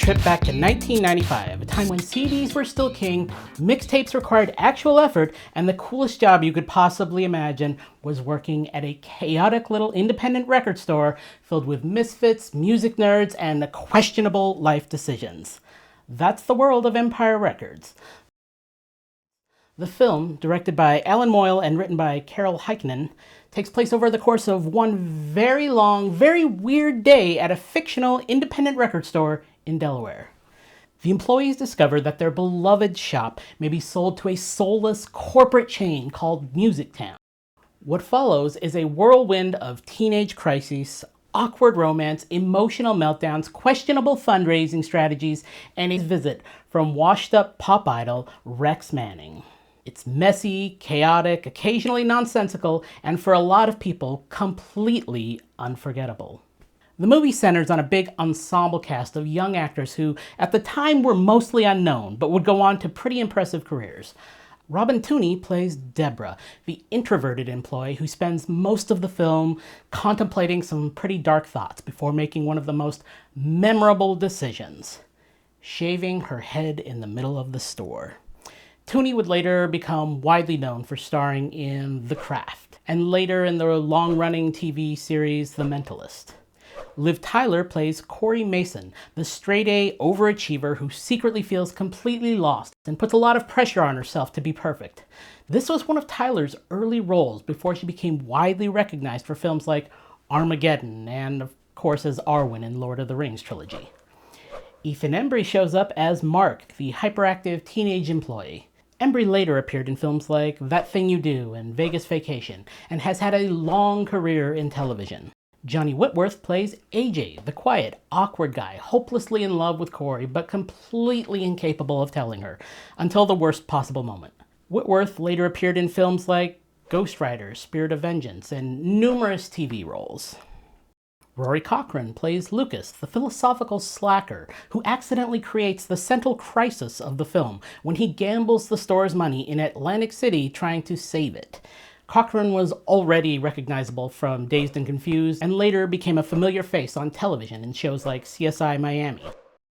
trip back to 1995, a time when CDs were still king, mixtapes required actual effort, and the coolest job you could possibly imagine was working at a chaotic little independent record store filled with misfits, music nerds, and questionable life decisions. That's the world of Empire Records. The film, directed by Alan Moyle and written by Carol Heikkinen, takes place over the course of one very long, very weird day at a fictional independent record store in Delaware. The employees discover that their beloved shop may be sold to a soulless corporate chain called Music Town. What follows is a whirlwind of teenage crises, awkward romance, emotional meltdowns, questionable fundraising strategies, and a visit from washed-up pop idol Rex Manning. It's messy, chaotic, occasionally nonsensical, and for a lot of people, completely unforgettable. The movie centers on a big ensemble cast of young actors who, at the time, were mostly unknown, but would go on to pretty impressive careers. Robin Tunney plays Deborah, the introverted employee who spends most of the film contemplating some pretty dark thoughts before making one of the most memorable decisions: shaving her head in the middle of the store. Tunney would later become widely known for starring in The Craft, and later in the long-running TV series The Mentalist. Liv Tyler plays Corey Mason, the straight-A overachiever who secretly feels completely lost and puts a lot of pressure on herself to be perfect. This was one of Tyler's early roles before she became widely recognized for films like Armageddon and, of course, as Arwen in Lord of the Rings trilogy. Ethan Embry shows up as Mark, the hyperactive teenage employee. Embry later appeared in films like That Thing You Do and Vegas Vacation, and has had a long career in television. Johnny Whitworth plays AJ, the quiet, awkward guy, hopelessly in love with Corey, but completely incapable of telling her, until the worst possible moment. Whitworth later appeared in films like Ghost Rider, Spirit of Vengeance, and numerous TV roles. Rory Cochrane plays Lucas, the philosophical slacker who accidentally creates the central crisis of the film when he gambles the store's money in Atlantic City trying to save it. Cochrane was already recognizable from Dazed and Confused, and later became a familiar face on television in shows like CSI Miami.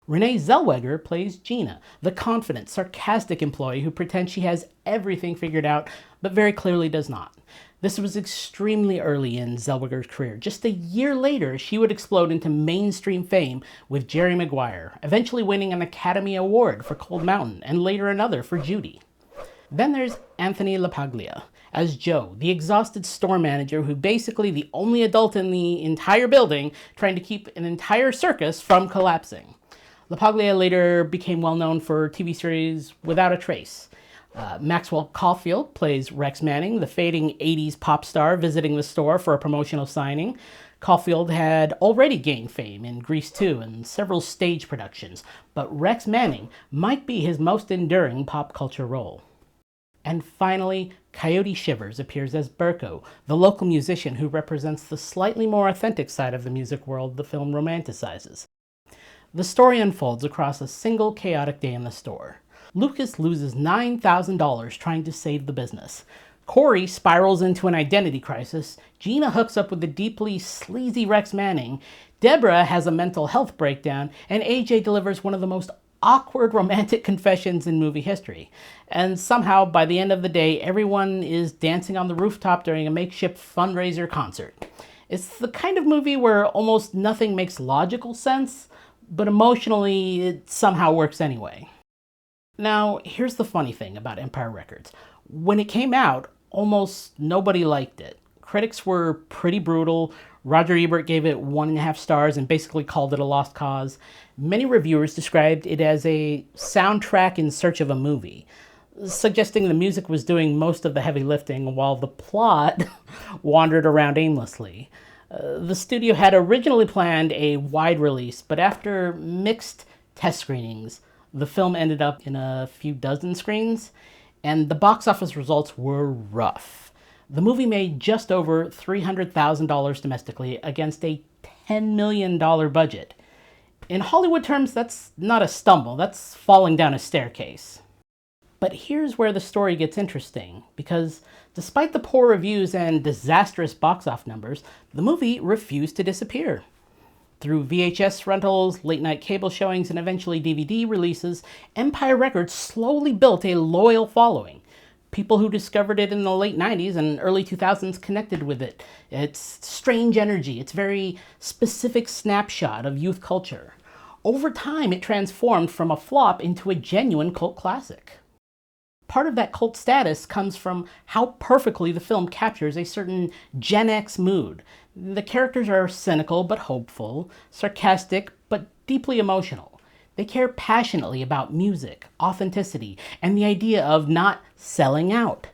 Renée Zellweger plays Gina, the confident, sarcastic employee who pretends she has everything figured out, but very clearly does not. This was extremely early in Zellweger's career. Just a year later, she would explode into mainstream fame with Jerry Maguire, eventually winning an Academy Award for Cold Mountain, and later another for Judy. Then there's Anthony LaPaglia as Joe, the exhausted store manager who basically the only adult in the entire building trying to keep an entire circus from collapsing. LaPaglia later became well known for TV series Without a Trace. Maxwell Caulfield plays Rex Manning, the fading 80s pop star visiting the store for a promotional signing. Caulfield had already gained fame in Grease 2 and several stage productions, but Rex Manning might be his most enduring pop culture role. And finally, Coyote Shivers appears as Burko, the local musician who represents the slightly more authentic side of the music world the film romanticizes. The story unfolds across a single chaotic day in the store. Lucas loses $9,000 trying to save the business. Corey spirals into an identity crisis. Gina hooks up with the deeply sleazy Rex Manning. Deborah has a mental health breakdown. And AJ delivers one of the most awkward romantic confessions in movie history. And somehow, by the end of the day, everyone is dancing on the rooftop during a makeshift fundraiser concert. It's the kind of movie where almost nothing makes logical sense, but emotionally it somehow works anyway. Now, here's the funny thing about Empire Records. When it came out, almost nobody liked it. Critics were pretty brutal. Roger Ebert gave it 1.5 stars and basically called it a lost cause. Many reviewers described it as a soundtrack in search of a movie, suggesting the music was doing most of the heavy lifting while the plot wandered around aimlessly. The studio had originally planned a wide release, but after mixed test screenings, the film ended up in a few dozen screens, and the box office results were rough. The movie made just over $300,000 domestically against a $10 million budget. In Hollywood terms, that's not a stumble, that's falling down a staircase. But here's where the story gets interesting, because despite the poor reviews and disastrous box office numbers, the movie refused to disappear. Through VHS rentals, late-night cable showings, and eventually DVD releases, Empire Records slowly built a loyal following. People who discovered it in the late 90s and early 2000s connected with it. Its strange energy, its very specific snapshot of youth culture. Over time, it transformed from a flop into a genuine cult classic. Part of that cult status comes from how perfectly the film captures a certain Gen X mood. The characters are cynical but hopeful, sarcastic but deeply emotional. They care passionately about music, authenticity, and the idea of not selling out.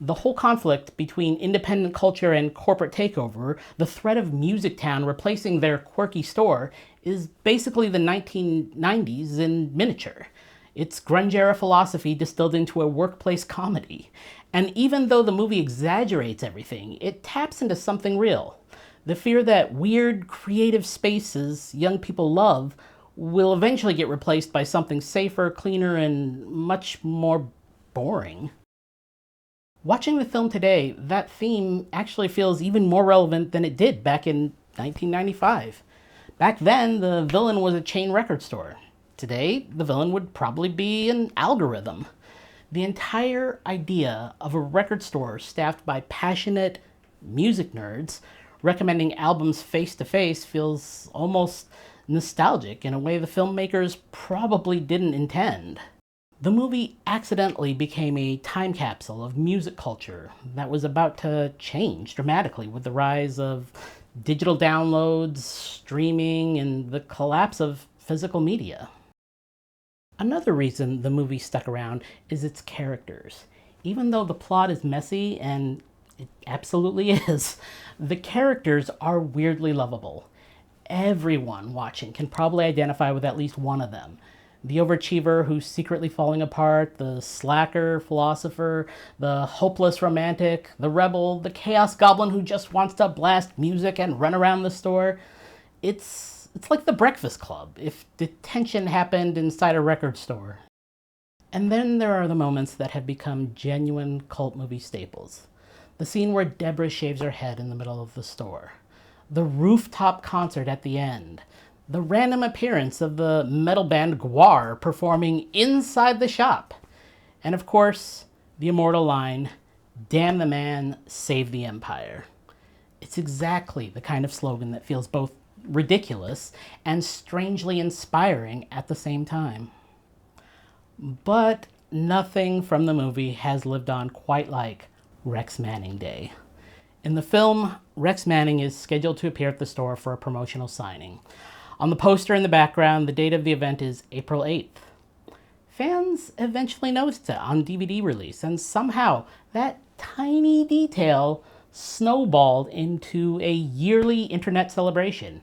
The whole conflict between independent culture and corporate takeover, the threat of Music Town replacing their quirky store, is basically the 1990s in miniature. It's grunge-era philosophy distilled into a workplace comedy. And even though the movie exaggerates everything, it taps into something real. The fear that weird, creative spaces young people love will eventually get replaced by something safer, cleaner, and much more boring. Watching the film today, that theme actually feels even more relevant than it did back in 1995. Back then, the villain was a chain record store. Today, the villain would probably be an algorithm. The entire idea of a record store staffed by passionate music nerds recommending albums face-to-face feels almost nostalgic in a way the filmmakers probably didn't intend. The movie accidentally became a time capsule of music culture that was about to change dramatically with the rise of digital downloads, streaming, and the collapse of physical media. Another reason the movie stuck around is its characters. Even though the plot is messy, and it absolutely is, the characters are weirdly lovable. Everyone watching can probably identify with at least one of them. The overachiever who's secretly falling apart, the slacker philosopher, the hopeless romantic, the rebel, the chaos goblin who just wants to blast music and run around the store. It's like The Breakfast Club, if detention happened inside a record store. And then there are the moments that have become genuine cult movie staples. The scene where Deborah shaves her head in the middle of the store. The rooftop concert at the end. The random appearance of the metal band Gwar performing inside the shop. And of course, the immortal line, "Damn the man, save the empire." It's exactly the kind of slogan that feels both ridiculous and strangely inspiring at the same time. But nothing from the movie has lived on quite like Rex Manning Day. In the film, Rex Manning is scheduled to appear at the store for a promotional signing. On the poster in the background, the date of the event is April 8th. Fans eventually noticed it on DVD release, and somehow that tiny detail snowballed into a yearly internet celebration.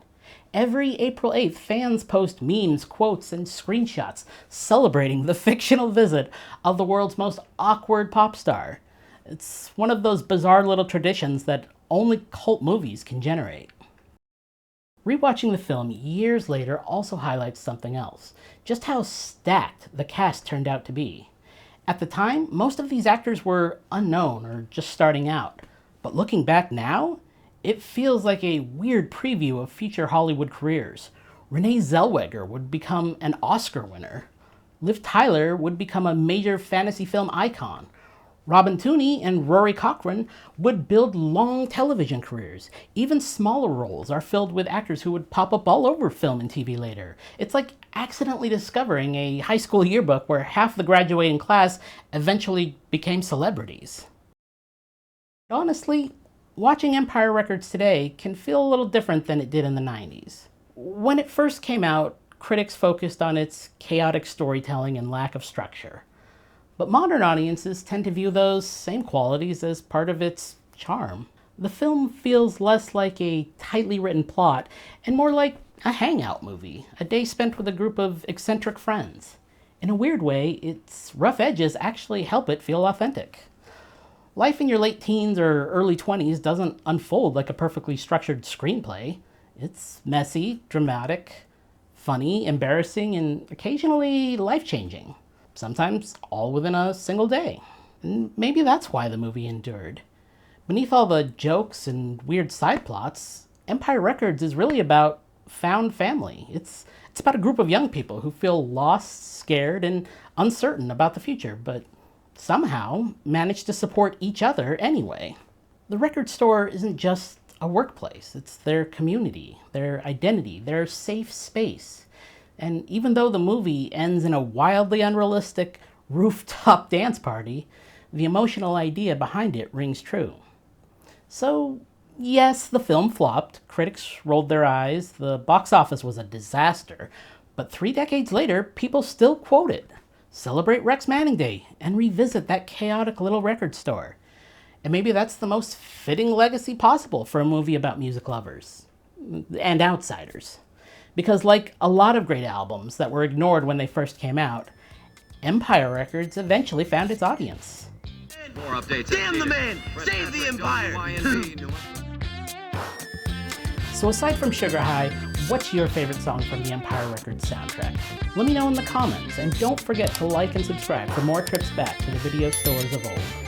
Every April 8th, fans post memes, quotes, and screenshots celebrating the fictional visit of the world's most awkward pop star. It's one of those bizarre little traditions that only cult movies can generate. Rewatching the film years later also highlights something else, just how stacked the cast turned out to be. At the time, most of these actors were unknown or just starting out, but looking back now, it feels like a weird preview of future Hollywood careers. Renée Zellweger would become an Oscar winner. Liv Tyler would become a major fantasy film icon. Tunney and Rory Cochrane would build long television careers. Even smaller roles are filled with actors who would pop up all over film and TV later. It's like accidentally discovering a high school yearbook where half the graduating class eventually became celebrities. Honestly, watching Empire Records today can feel a little different than it did in the 90s. When it first came out, critics focused on its chaotic storytelling and lack of structure. But modern audiences tend to view those same qualities as part of its charm. The film feels less like a tightly written plot and more like a hangout movie, a day spent with a group of eccentric friends. In a weird way, its rough edges actually help it feel authentic. Life in your late teens or early 20s doesn't unfold like a perfectly structured screenplay. It's messy, dramatic, funny, embarrassing, and occasionally life-changing. Sometimes all within a single day. And maybe that's why the movie endured. Beneath all the jokes and weird side plots, Empire Records is really about found family. It's about a group of young people who feel lost, scared, and uncertain about the future, but somehow manage to support each other anyway. The record store isn't just a workplace. It's their community, their identity, their safe space. And even though the movie ends in a wildly unrealistic rooftop dance party, the emotional idea behind it rings true. So, yes, the film flopped, critics rolled their eyes, the box office was a disaster, but 3 decades later, people still quote it, celebrate Rex Manning Day, and revisit that chaotic little record store. And maybe that's the most fitting legacy possible for a movie about music lovers and outsiders. Because like a lot of great albums that were ignored when they first came out, Empire Records eventually found its audience. More updates. Damn the man! Save the Empire! So aside from Sugar High, what's your favorite song from the Empire Records soundtrack? Let me know in the comments, and don't forget to like and subscribe for more trips back to the video stores of old.